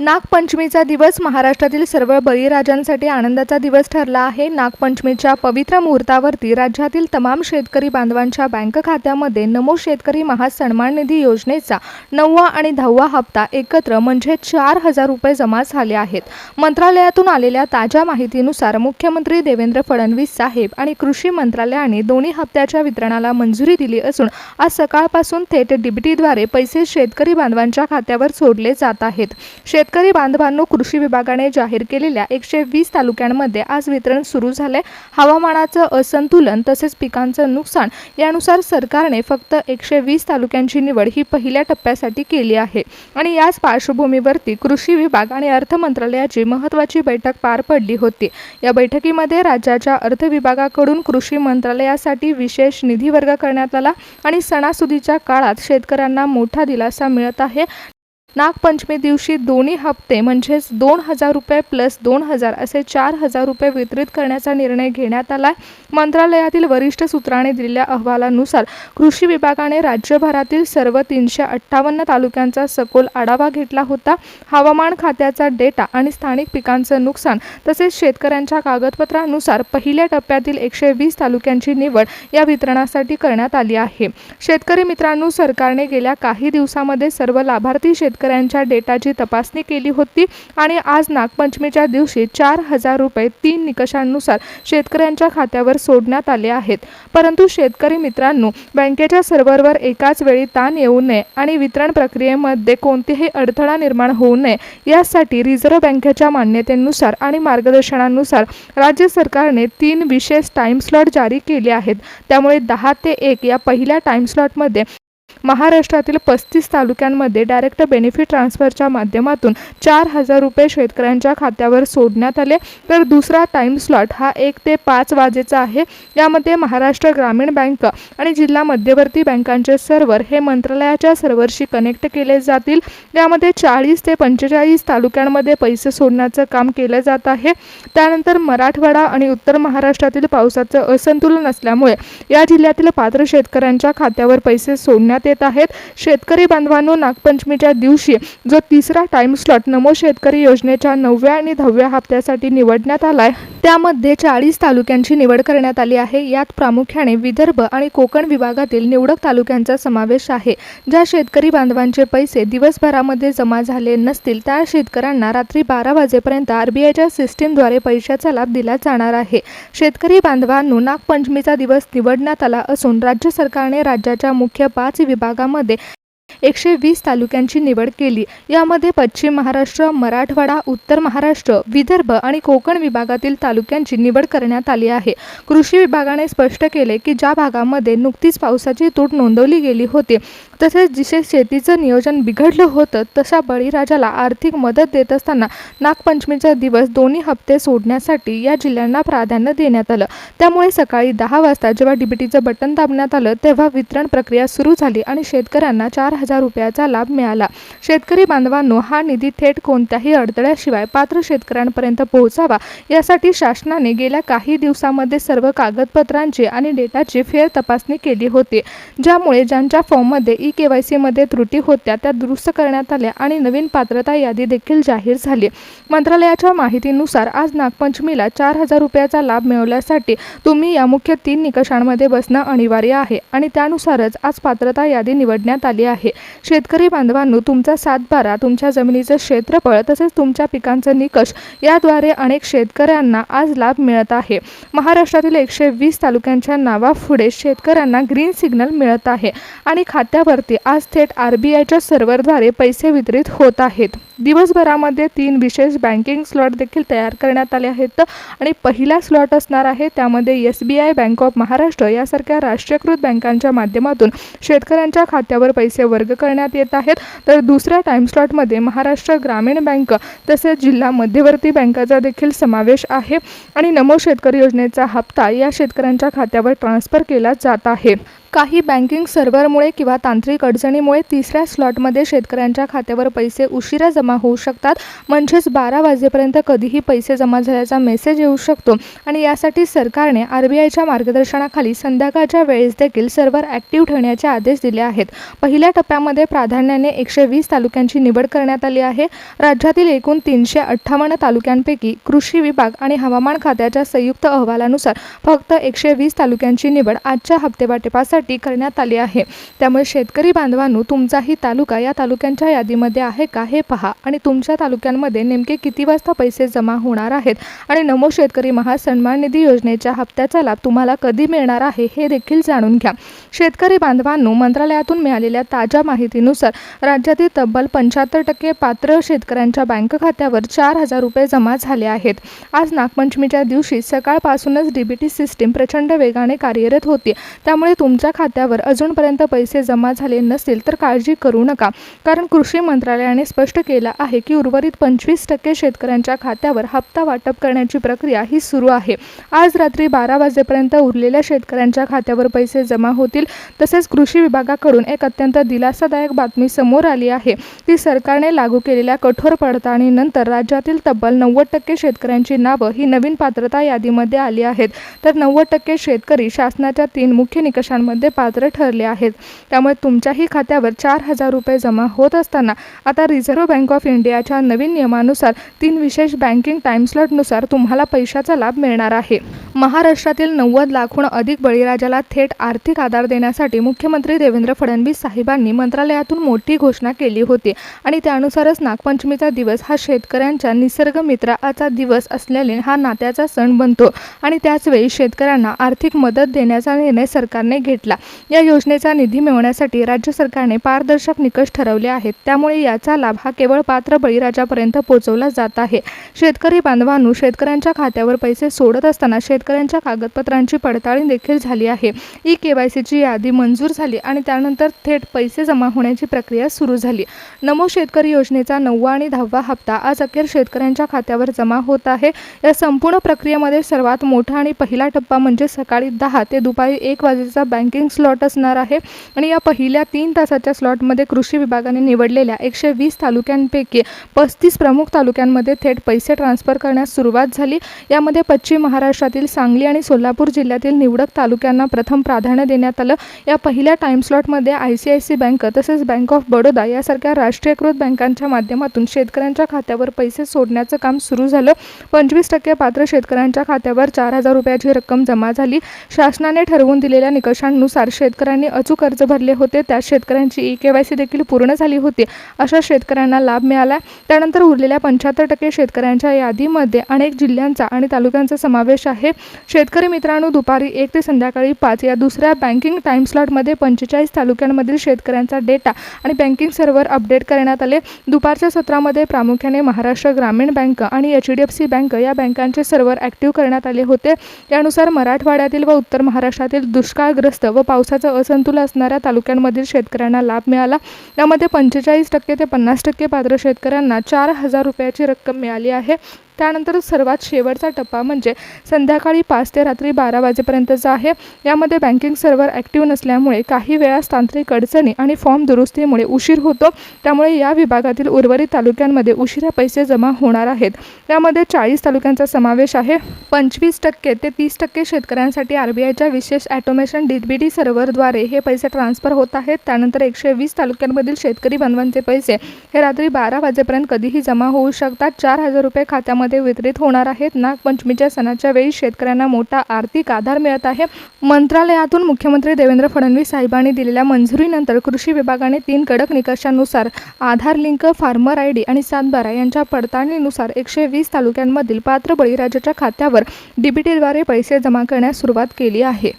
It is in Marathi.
नागपंचमीचा दिवस महाराष्ट्रातील सर्व बळीराजांसाठी आनंदाचा दिवस ठरला आहे। नागपंचमीच्या पवित्र मुहूर्तावरती राज्यातील तमाम शेतकरी बांधवांच्या बँक खात्यामध्ये नमो शेतकरी महासन्मान निधी योजनेचा 9वा आणि 10वा हप्ता एकत्र म्हणजे 4,000 रुपये जमा झाले आहेत। मंत्रालयातून आलेल्या ताज्या माहितीनुसार मुख्यमंत्री देवेंद्र फडणवीस साहेब आणि कृषी मंत्रालयाने दोन्ही हप्त्याच्या वितरणाला मंजुरी दिली असून आज सकाळपासून थेट डीबीटीद्वारे पैसे शेतकरी बांधवांच्या खात्यावर सोडले जात आहेत। शेतकरी बांधवांनो, कृषी विभागाने जाहीर केलेल्या 120 तालुक्यांमध्ये आज वितरण सुरू झाले। हवामानाचं असंतुलन तसेच पिकांचं नुकसान यानुसार सरकारने फक्त 120 तालुक्यांची निवड ही पहिल्या टप्प्यासाठी केली आहे आणि याच पार्श्वभूमीवरती कृषी विभाग आणि अर्थ मंत्रालयाची महत्त्वाची बैठक पार पडली होती। या बैठकीमध्ये राज्याच्या अर्थ विभागाकडून कृषी मंत्रालयासाठी विशेष निधी वर्ग करण्यात आला आणि सणासुदीच्या काळात शेतकऱ्यांना मोठा दिलासा मिळत आहे। नागपंचमी दिवशी दोन्ही हप्ते म्हणजेच 2,000 रुपये प्लस 2,000 असे 4,000 रुपये वितरित करण्याचा निर्णय घेण्यात आला। मंत्रालयातील वरिष्ठ सूत्रांनी दिलेल्या अहवालानुसार कृषी विभागाने राज्यभरातील सर्व 358 तालुक्यांचा सखोल आढावा घेतला होता। हवामान खात्याचा डेटा आणि स्थानिक पिकांचं नुकसान तसेच शेतकऱ्यांच्या कागदपत्रानुसार पहिल्या टप्प्यातील 120 तालुक्यांची निवड या वितरणासाठी करण्यात आली आहे। शेतकरी मित्रांनो, सरकारने गेल्या काही दिवसांमध्ये सर्व लाभार्थी शेतकऱ्यांच्या डेटाची तपासणी केली होती आणि आज नागपंचमीच्या दिवशी 4,000 रुपये 3 निकषांनुसार शेतकऱ्यांच्या खात्यावर सोडण्यात आले आहेत। परंतु शेतकरी मित्रांनो, बँकेच्या सर्व्हरवर एकाच वेळी ताण येऊ नये आणि वितरण प्रक्रियेमध्ये कोणतेही अडथळा निर्माण होऊ नये यासाठी रिझर्व्ह बँकेच्या मान्यतेनुसार आणि मार्गदर्शनानुसार राज्य सरकारने 3 विशेष टाइम स्लॉट जारी केले आहेत। त्यामुळे 10 ते 1 या पहिल्या टाइम स्लॉटमध्ये महाराष्ट्रातील 35 तालुक्यांमध्ये डायरेक्ट बेनिफिट ट्रान्सफरच्या माध्यमातून 4,000 रुपये शेतकऱ्यांच्या खात्यावर सोडण्यात आले। तर दुसरा टाइम स्लॉट हा 1 ते 5 वाजेचा आहे। यामध्ये महाराष्ट्र ग्रामीण बँक आणि जिल्हा मध्यवर्ती बँकांचे सर्व्हर हे मंत्रालयाच्या सर्व्हरशी कनेक्ट केले जातील। यामध्ये 40 ते 45 तालुक्यांमध्ये पैसे सोडण्याचं काम केलं जात आहे। त्यानंतर मराठवाडा आणि उत्तर महाराष्ट्रातील पावसाचं असंतुलन असल्यामुळे या जिल्ह्यातील पात्र शेतकऱ्यांच्या खात्यावर पैसे सोडण्यात येत आहेत। शेतकरी बांधवांनो, नागपंचमीच्या दिवशी जो तिसरा टाइम स्लॉट नमो शेतकरी योजनेच्या 9व्या आणि 10व्या हप्त्यासाठी निवडण्यात आलाय, त्यामध्ये 40 तालुक्यांची निवड करण्यात आली आहे। यात प्रामुख्याने विदर्भ आणि कोकण विभागातील निवडक तालुक्यांचा समावेश आहे। ज्या शेतकरी बांधवांचे पैसे दिवसभरामध्ये जमा झाले नसतील त्या शेतकऱ्यांना रात्री 12 वाजेपर्यंत RBIच्या सिस्टीमद्वारे पैशाचा लाभ दिला जाणार आहे। शेतकरी बांधवांनो, नागपंचमीचा दिवस निवडण्यात आला असून राज्य सरकारने राज्याच्या मुख्य 5 विभागामध्ये 120 तालुक्यांची निवड केली। यामध्ये पश्चिम महाराष्ट्र, मराठवाडा, उत्तर महाराष्ट्र, विदर्भ आणि कोकण विभागातील तालुक्यांची निवड करण्यात आली आहे। कृषी विभागाने स्पष्ट केले की ज्या भागामध्ये नुकतीच पावसाची तूट नोंदवली गेली होती तसेच जिथे शेतीचं नियोजन बिघडलं होतं तशा बळीराजाला आर्थिक मदत देत असताना नागपंचमीचा दिवस दोन्ही हप्ते सोडण्यासाठी या जिल्ह्यांना प्राधान्य देण्यात आलं। त्यामुळे सकाळी 10 वाजता जेव्हा डीबीटीचं बटन दाबण्यात आलं तेव्हा वितरण प्रक्रिया सुरू झाली आणि शेतकऱ्यांना 4,000 रुपयाचा लाभ मिळाला। शेतकरी बांधवांनो, हा निधी थेट कोणत्याही अडथळ्याशिवाय पात्र शेतकऱ्यांपर्यंत पोहोचावा यासाठी शासनाने गेल्या काही दिवसांमध्ये सर्व कागदपत्रांची आणि डेटाची फेर तपासणी केली होती, ज्यामुळे ज्यांच्या फॉर्ममध्ये KYC मध्ये त्रुटी होत्या त्या दुरुस्त करण्यात आल्या आणि नवीन पात्रता यादी देखील जाहीर झाली। मंत्रालयाच्या माहितीनुसार आज नागपंचमीला 4,000 रुपयाचा लाभ मिळवण्यासाठी तुम्ही या मुख्य 3 निकषांमध्ये बसणं अनिवार्य आहे आणि त्यानुसारच आज पात्रता यादी निवडण्यात आली आहे। शेतकरी बांधवांनो, तुमचा 7/12, तुमच्या जमिनीचं क्षेत्रफळ तसेच तुमच्या पिकांचं निकष याद्वारे अनेक शेतकऱ्यांना आज लाभ मिळत आहे। महाराष्ट्रातील 120 तालुक्यांच्या नावापुढे शेतकऱ्यांना ग्रीन सिग्नल मिळत आहे आणि खात्यावरती आज थेट RBIच्या सर्व्हरद्वारे पैसे वितरित होत आहेत। दिवसभरामध्ये 3 विशेष बँकिंग स्लॉट देखील तयार करण्यात आले आहेत आणि पहिला स्लॉट असणार आहे त्यामध्ये SBI, बँक ऑफ महाराष्ट्र यासारख्या राष्ट्रीयकृत बँकांच्या माध्यमातून शेतकऱ्यांच्या खात्यावर पैसे वर्ग करण्यात येत आहेत। तर दुसऱ्या टाइम स्लॉटमध्ये महाराष्ट्र ग्रामीण बँक तसेच जिल्हा मध्यवर्ती बँकाचा देखील समावेश आहे आणि नमो शेतकरी योजनेचा हप्ता या शेतकऱ्यांच्या खात्यावर ट्रान्सफर केला जात आहे। काही बँकिंग सर्व्हरमुळे किंवा तांत्रिक अडचणीमुळे तिसऱ्या स्लॉटमध्ये शेतकऱ्यांच्या खात्यावर पैसे उशिरा जमा होऊ शकतात. म्हणजेच 12 वाजेपर्यंत कधीही पैसे जमा झाल्याचा मेसेज येऊ शकतो आणि यासाठी सरकारने RBIच्या मार्गदर्शनाखाली संध्याकाळच्या वेळेस देखील सर्व्हर ॲक्टिव्ह ठेवण्याचे आदेश दिले आहेत. पहिल्या टप्प्यामध्ये प्राधान्याने 120 तालुक्यांची निवड करण्यात आली आहे. राज्यातील एकूण 358 तालुक्यांपैकी कृषी विभाग आणि हवामान खात्याच्या संयुक्त अहवालानुसार फक्त 120 तालुक्यांची निवड आजच्या हप्तेवाटपासाठी करण्यात आली आहे. त्यामुळे शेतकरी बांधवांनो, तुमचाही तालुका या तालुक्यांच्या यादीमध्ये आहे का हे पहा आणि तुमच्या तालुक्यांमध्ये नेमके किती वाजता पैसे जमा होणार आहेत आणि नमो शेतकरी महासन्मान निधी योजनेच्या हप्त्याचा लाभ तुम्हाला कधी मिळणार आहे हे देखील जाणून घ्या. शेतकरी बांधवांनो, मंत्रालयातून मिळालेल्या ताज्या माहितीनुसार राज्यातील तब्बल 75% पात्र शेतकऱ्यांच्या बँक खात्यावर 4,000 रुपये जमा झाले आहेत. आज नागपंचमीच्या दिवशी सकाळपासूनच DBT सिस्टीम प्रचंड वेगाने कार्यरत होती. त्यामुळे तुमच्या खात्यावर अजूनपर्यंत पैसे जमा झाले नसतील तर काळजी करू नका, कारण कृषी मंत्रालयाने स्पष्ट केलं आहे की उर्वरित 25% शेतकऱ्यांच्या खात्यावर हप्ता वाटप करण्याची प्रक्रिया ही सुरू आहे. आज रात्री 12 वाजेपर्यंत उरलेल्या शेतकऱ्यांच्या खात्यावर पैसे जमा होतील. तसेच कृषी विभागाकडून एक अत्यंत दिलासादायक बातमी समोर आली आहे की सरकारने लागू केलेल्या कठोर पडताळणीनंतर राज्यातील तब्बल 90% शेतकऱ्यांची नावं ही नवीन पात्रता यादीमध्ये आली आहेत. तर 90% शेतकरी शासनाच्या 3 मुख्य निकषांमध्ये पात्र ठरले आहेत. त्यामुळे तुमच्याही खात्यावर 4,000 रुपये जमा होत असताना आता रिझर्व्ह बँक ऑफ इंडियाच्या नवीन नियमानुसार 3 विशेष बँकिंग टाइम स्लॉटनुसार तुम्हाला पैशाचा लाभ मिळणार आहे. महाराष्ट्रातील 90 लाखहून अधिक बळीराजाला थेट आर्थिक आधार देण्यासाठी मुख्यमंत्री देवेंद्र फडणवीस साहेबांनी मंत्रालयातून मोठी घोषणा केली होती आणि त्यानुसारच नागपंचमीचा दिवस हा शेतकऱ्यांच्या निसर्ग मित्राचा दिवस असल्याने हा नात्याचा सण बनतो आणि त्याचवेळी शेतकऱ्यांना आर्थिक मदत देण्याचा निर्णय सरकारने घेतला. या योजनेचा निधी मिळवण्यासाठी राज्य सरकारने पारदर्शक निकष ठरवले आहेत. त्यामुळे याचा लाभ हा केवळ पात्र बळीराजापर्यंत पोहोचवला जात आहे. शेतकरी बांधवांनो, शेतकऱ्यांच्या खात्यावर पैसे सोडत असताना शेतकऱ्यांच्या कागदपत्रांची पडताळणी देखील झाली आहे. KYCची यादी मंजूर झाली आणि त्यानंतर थेट पैसे जमा होण्याची प्रक्रिया सुरू झाली. नमो शेतकरी योजनेचा 9वा आणि 10वा हप्ता आज अखेर शेतकऱ्यांच्या खात्यावर जमा होत आहे. या संपूर्ण प्रक्रियेमध्ये सर्वात मोठा आणि पहिला टप्पा म्हणजे सकाळी 10 ते दुपारी 1 वाजेचा बँकिंग स्लॉट असणार आहे आणि या पहिल्या 3 तासाच्या स्लॉटमध्ये कृषी विभागाने निवडलेल्या 120 तालुक्यांपैकी 35 प्रमुख तालुक्यांमध्ये थेट पैसे ट्रान्सफर करण्यास सुरुवात झाली. यामध्ये पश्चिम महाराष्ट्रातील सांगली आणि सोलापूर जिल्ह्यातील निवडक तालुक्यांना प्रथम प्राधान्य देण्यात आलं. या पहिल्या टाइम स्लॉटमध्ये ICICI बँक तसेच बँक ऑफ बडोदा यासारख्या राष्ट्रीयकृत बँकांच्या माध्यमातून शेतकऱ्यांच्या खात्यावर पैसे सोडण्याचं काम सुरू झालं. 25% पात्र शेतकऱ्यांच्या खात्यावर 4,000 रुपयाची रक्कम जमा झाली. शासनाने ठरवून दिलेल्या निकषांनुसार शेतकऱ्यांनी अचूक अर्ज भरले होते. त्या शेतकऱ्यांची KYC देखील पूर्ण झाली होती. अशा शेतकऱ्यांना लाभ मिळाला. त्यानंतर उरलेल्या 75% शेतकऱ्यांच्या यादीमध्ये अनेक जिल्ह्यांचा आणि तालुक्यांचा समावेश आहे. शेतकरी मित्रांनो, दुपारी 1 ते संध्याकाळी 5 या दुसऱ्या बँकिंग टाइम स्लॉटमध्ये 45 तालुक्यांमधील शेतकऱ्यांचा डेटा आणि बँकिंग सर्व्हर अपडेट करण्यात आले. दुपारच्या सत्रामध्ये प्रामुख्याने महाराष्ट्र ग्रामीण बँक आणि HDFC बँक या बँकांचे सर्व्हर ॲक्टिव्ह करण्यात आले होते. त्यानुसार मराठवाड्यातील व उत्तर महाराष्ट्रातील दुष्काळग्रस्त व पावसाचं असंतुलन असणाऱ्या तालुक्यांमधील शेतकऱ्यांना लाभ मिळाला. यामध्ये 45% ते 50% पात्र शेतकऱ्यांना 4,000 रुपयाची रक्कम मिळाली आहे. त्यानंतर सर्वात शेवटचा टप्पा म्हणजे संध्याकाळी 5 ते रात्री 12 वाजेपर्यंतचा आहे. यामध्ये बँकिंग सर्व्हर ॲक्टिव्ह नसल्यामुळे काही वेळास तांत्रिक अडचणी आणि फॉर्म दुरुस्तीमुळे उशीर होतो. त्यामुळे या विभागातील उर्वरित तालुक्यांमध्ये उशिरा पैसे जमा होणार आहेत. यामध्ये 40 तालुक्यांचा समावेश आहे. 25% ते 30% शेतकऱ्यांसाठी RBIच्या विशेष ऑटोमेशन DBT सर्व्हरद्वारे हे पैसे ट्रान्सफर होत आहेत. त्यानंतर 120 तालुक्यांमधील शेतकरी बांधवांचे पैसे हे रात्री 12 वाजेपर्यंत कधीही जमा होऊ शकतात. 4,000 रुपये खात्यामध्ये वितरित होणार आहेत. नागपंचमीच्या सणाच्या वेळी शेतकऱ्यांना मोठा आर्थिक आधार मिळत आहे. मंत्रालयातून मुख्यमंत्री देवेंद्र फडणवीस साहेबांनी दिलेल्या मंजुरीनंतर कृषी विभागाने 3 कडक निकषांनुसार आधार लिंक, फार्मर ID आणि सातबारा यांच्या पडताळणीनुसार 120 तालुक्यांमधील पात्र बळीराजाच्या खात्यावर DBTद्वारे पैसे जमा करण्यास सुरुवात केली आहे.